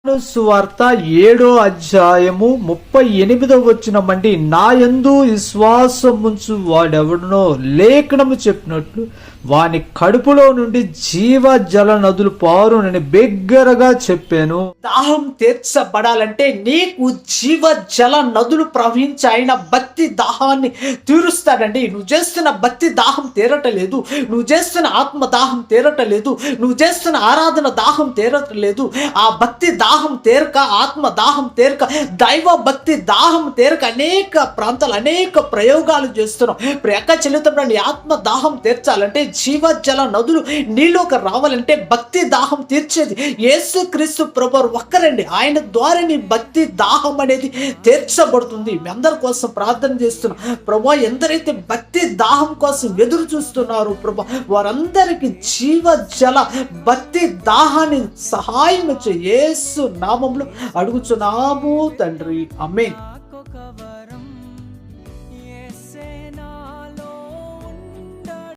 సువార్త 7వ అధ్యాయము 38వ వచనమండి. నా యందు విశ్వాసముంచు వాడెవడునో లేఖనము చెప్పినట్లు వాని కడుపులో నుండి జీవ జల నదులు పారునని బిగ్గరగా చెప్పాను. దాహం తీర్చబడాలంటే నీకు జీవ జల నదులు ప్రవహించి ఆయన భక్తి దాహాన్ని తీరుస్తాడండి. నువ్వు చేస్తున్న భక్తి దాహం తీరటలేదు, నువ్వు చేస్తున్న ఆత్మ దాహం తీరటలేదు, నువ్వు చేస్తున్న ఆరాధన దాహం తీరటలేదు. ఆ భక్తి దాహం తీరక, ఆత్మ దాహం తీరక, దైవ భక్తి దాహం తీరక అనేక ప్రాంతాలు అనేక ప్రయోగాలు చేస్తున్నాం. ప్రియక చెల్లితంలో నీ ఆత్మ దాహం తీర్చాలంటే, జీవ జల నదులు నీలోకి రావాలంటే భక్తి దాహం తీర్చేది యేసుక్రీస్తు ప్రభువు ఒక్కరండి. ఆయన ద్వారా నీ భక్తి దాహం అనేది తీర్చబడుతుంది. మీ అందరి కోసం ప్రార్థన చేస్తున్నా ప్రభు, ఎందరైతే భక్తి దాహం కోసం ఎదురు చూస్తున్నారు ప్రభు, వారందరికీ జీవ జల భక్తి దాహాన్ని సహాయం యేసు నామములో అడుగుచున్నాము తండ్రి, ఆమేన్.